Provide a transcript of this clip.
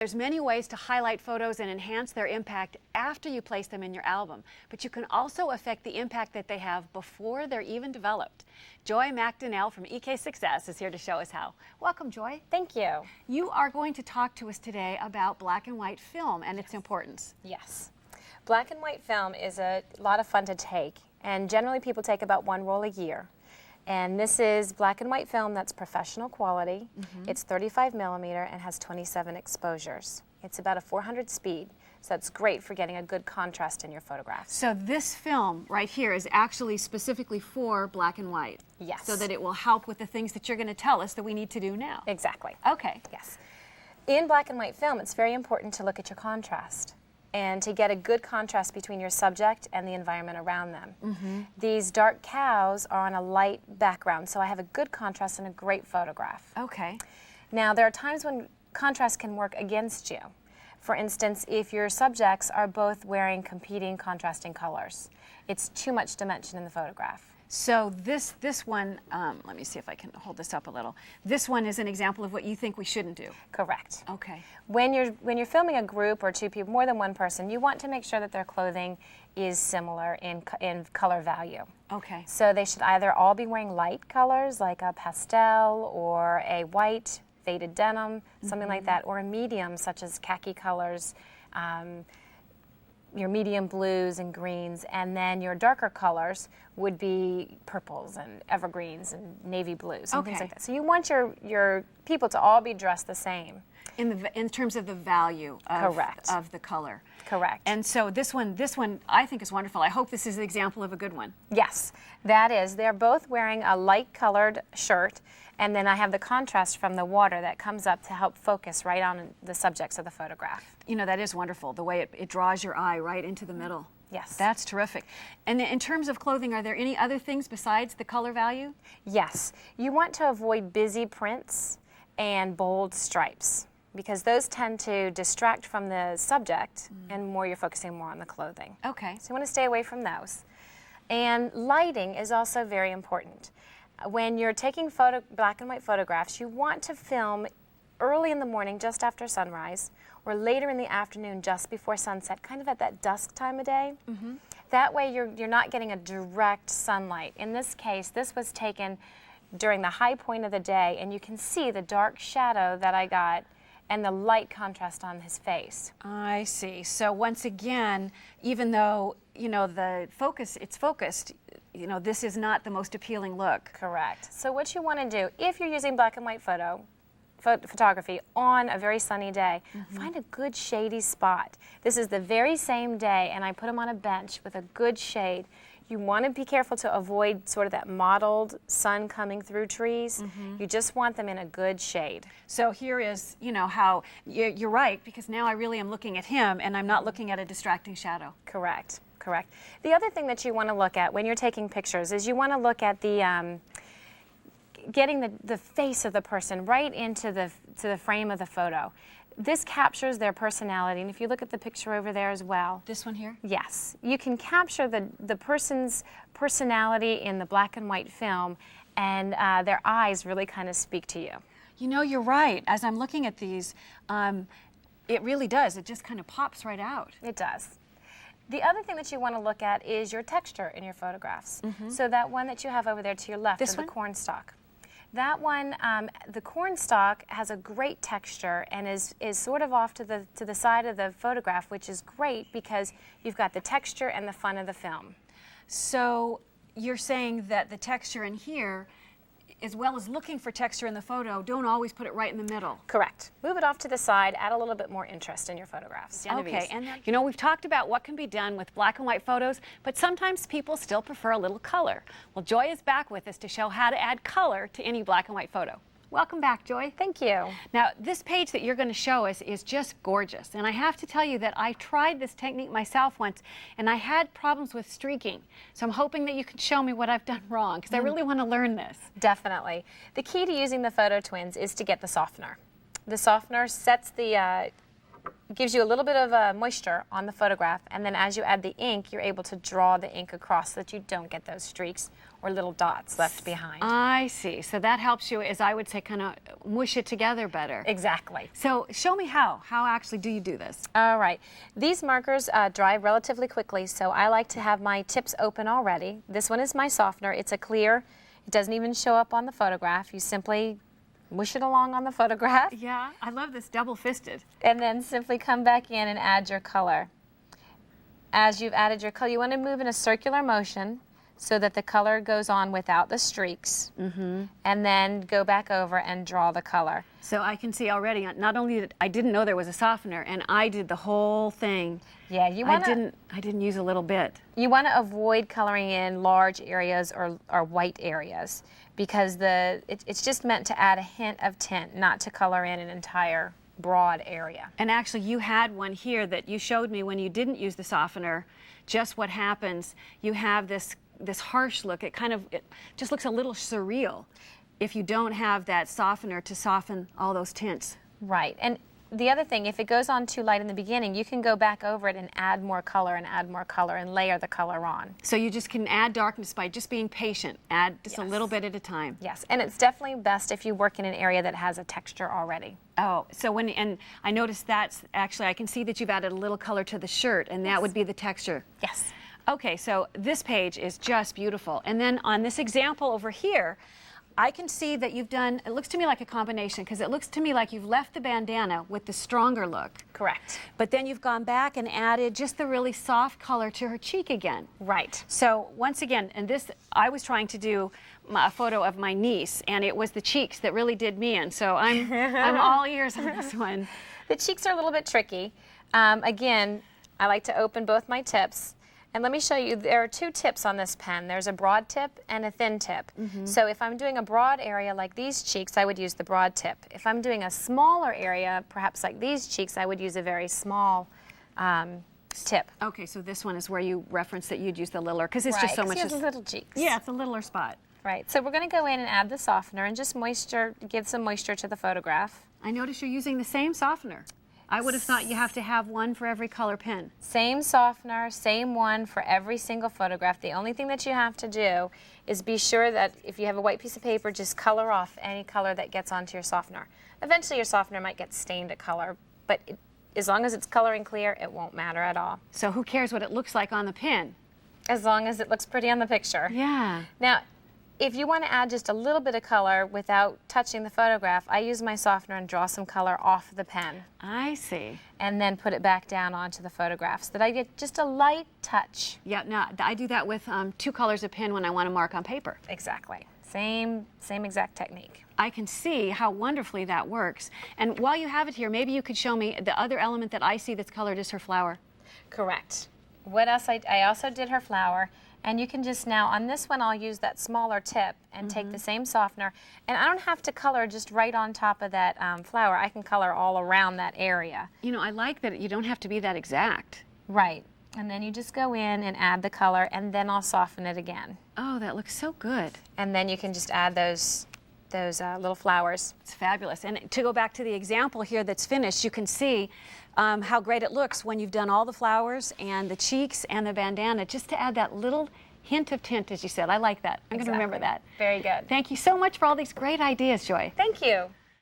There's many ways to highlight photos and enhance their impact after you place them in your album, but you can also affect the impact that they have before they're even developed. Joy McDonnell from EK Success is here to show us how. Welcome, Joy. Thank you. You are going to talk to us today about black and white film and its importance. Yes. Black and white film is a lot of fun to take, and generally people take about one roll a year. And this is black and white film that's professional quality. It's 35 millimeter and has 27 exposures. It's about a 400 speed, so that's great for getting a good contrast in your photographs. So this film right here is actually specifically for black and white. Yes. So that it will help with the things that you're going to tell us that we need to do now. Exactly. Okay. Yes. In black and white film, it's very important to look at your contrast and to get a good contrast between your subject and the environment around them. These dark cows are on a light background, so I have a good contrast and a great photograph. Okay. Now, there are times when contrast can work against you. For instance, if your subjects are both wearing competing contrasting colors, it's too much dimension in the photograph. So this one, let me see if I can hold this up a little. This one is an example of what you think we shouldn't do. Correct. Okay. When you're filming a group or two people, more than one person, you want to make sure that their clothing is similar in color value. Okay. So they should either all be wearing light colors like a pastel or a white faded denim, something like that, or a medium such as khaki colors, your medium blues and greens, and then your darker colors would be purples and evergreens and navy blues and things like that. So you want your people to all be dressed the same. In terms of the value of the color. Correct. And so this one I think is wonderful. I hope this is an example of a good one. Yes, that is. They're both wearing a light colored shirt, and then I have the contrast from the water that comes up to help focus right on the subjects of the photograph. You know, that is wonderful, the way it draws your eye right into the middle. Yes. That's terrific. And in terms of clothing, are there any other things besides the color value? Yes. You want to avoid busy prints and bold stripes, because those tend to distract from the subject and you're focusing more on the clothing. Okay. So you want to stay away from those. And lighting is also very important. When you're taking black and white photographs, you want to film early in the morning just after sunrise or later in the afternoon just before sunset, kind of at that dusk time of day. That way you're not getting a direct sunlight. In this case, this was taken during the high point of the day, and you can see the dark shadow that I got and the light contrast on his face. I see. So once again, even though, you know, it's focused, you know, this is not the most appealing look. Correct. So what you want to do, if you're using black and white photography on a very sunny day, find a good shady spot. This is the very same day, and I put them on a bench with a good shade. You want to be careful to avoid sort of that mottled sun coming through trees. You just want them in a good shade. So here is, you know, how you're right, because now I really am looking at him and I'm not looking at a distracting shadow. Correct, correct. The other thing that you want to look at when you're taking pictures is you want to look at the getting the face of the person right into the frame of the photo. This captures their personality, and if you look at the picture over there as well. This one here? Yes. You can capture the person's personality in the black and white film, and their eyes really kind of speak to you. You know, you're right. As I'm looking at these, it really does. It just kind of pops right out. It does. The other thing that you want to look at is your texture in your photographs. So that one that you have over there to your left, this the one? cornstalk. That one, the cornstalk has a great texture and is sort of off to the side of the photograph, which is great because you've got the texture and the fun of the film. So you're saying that the texture in here, as well as looking for texture in the photo, don't always put it right in the middle. Correct. Move it off to the side, add a little bit more interest in your photographs. Okay, and you know, we've talked about what can be done with black and white photos, but sometimes people still prefer a little color. Well, Joy is back with us to show how to add color to any black and white photo. Welcome back, Joy. Thank you. Now, this page that you're going to show us is just gorgeous, and I have to tell you that I tried this technique myself once, and I had problems with streaking. So I'm hoping that you can show me what I've done wrong, because I really want to learn this. Definitely. The key to using the Photo Twins is to get the softener. The softener sets gives you a little bit of moisture on the photograph, and then as you add the ink, you're able to draw the ink across so that you don't get those streaks or little dots left behind. I see. So that helps you, as I would say, kind of mush it together better. Exactly. So show me how. How actually do you do this? All right. These markers dry relatively quickly, so I like to have my tips open already. This one is my softener. It's a clear. It doesn't even show up on the photograph. You simply mush it along on the photograph. Yeah, I love this double-fisted. And then simply come back in and add your color. As you've added your color, you want to move in a circular motion so that the color goes on without the streaks. And then go back over and draw the color. So I can see already, not only did I didn't know there was a softener, and I did the whole thing. Yeah, you want to. I didn't use a little bit. You want to avoid coloring in large areas or white areas because it's just meant to add a hint of tint, not to color in an entire broad area. And actually, you had one here that you showed me when you didn't use the softener. Just what happens? You have this harsh look. It just looks a little surreal if you don't have that softener to soften all those tints. Right. And the other thing, if it goes on too light in the beginning, you can go back over it and add more color and layer the color on. So you just can add darkness by just being patient. Add just a little bit at a time. Yes, and it's definitely best if you work in an area that has a texture already. Oh, so and I noticed that's actually, I can see that you've added a little color to the shirt, and that would be the texture. Yes. Okay, so this page is just beautiful. And then on this example over here, I can see that you've done, it looks to me like a combination, because it looks to me like you've left the bandana with the stronger look. Correct. But then you've gone back and added just the really soft color to her cheek again. Right. So once again, and this, I was trying to do a photo of my niece, and it was the cheeks that really did me in. So I'm all ears on this one. The cheeks are a little bit tricky. Again, I like to open both my tips. And let me show you, there are two tips on this pen. There's a broad tip and a thin tip. So if I'm doing a broad area like these cheeks, I would use the broad tip. If I'm doing a smaller area, perhaps like these cheeks, I would use a very small tip. Okay, so this one is where you referenced that you'd use the littler, because it's just so much. Right, little cheeks. Yeah, it's a littler spot. Right, so we're going to go in and add the softener and just give some moisture to the photograph. I notice you're using the same softener. I would have thought you have to have one for every color pen. Same softener, same one for every single photograph. The only thing that you have to do is be sure that if you have a white piece of paper, just color off any color that gets onto your softener. Eventually your softener might get stained a color, but as long as it's coloring clear, it won't matter at all. So who cares what it looks like on the pen? As long as it looks pretty on the picture. Yeah. Now, if you want to add just a little bit of color without touching the photograph, I use my softener and draw some color off the pen. I see. And then put it back down onto the photograph so that I get just a light touch. Yeah, no, I do that with 2 colors of pen when I want to mark on paper. Exactly. Same exact technique. I can see how wonderfully that works. And while you have it here, maybe you could show me the other element that I see that's colored is her flower. Correct. What else? I also did her flower. And you can just now, on this one, I'll use that smaller tip and take the same softener. And I don't have to color just right on top of that flower. I can color all around that area. You know, I like that you don't have to be that exact. Right. And then you just go in and add the color, and then I'll soften it again. Oh, that looks so good. And then you can just add those little flowers. It's fabulous. And to go back to the example here that's finished, you can see how great it looks when you've done all the flowers and the cheeks and the bandana, just to add that little hint of tint, as you said. I like that. I'm going to remember that. Very good. Thank you so much for all these great ideas, Joy. Thank you.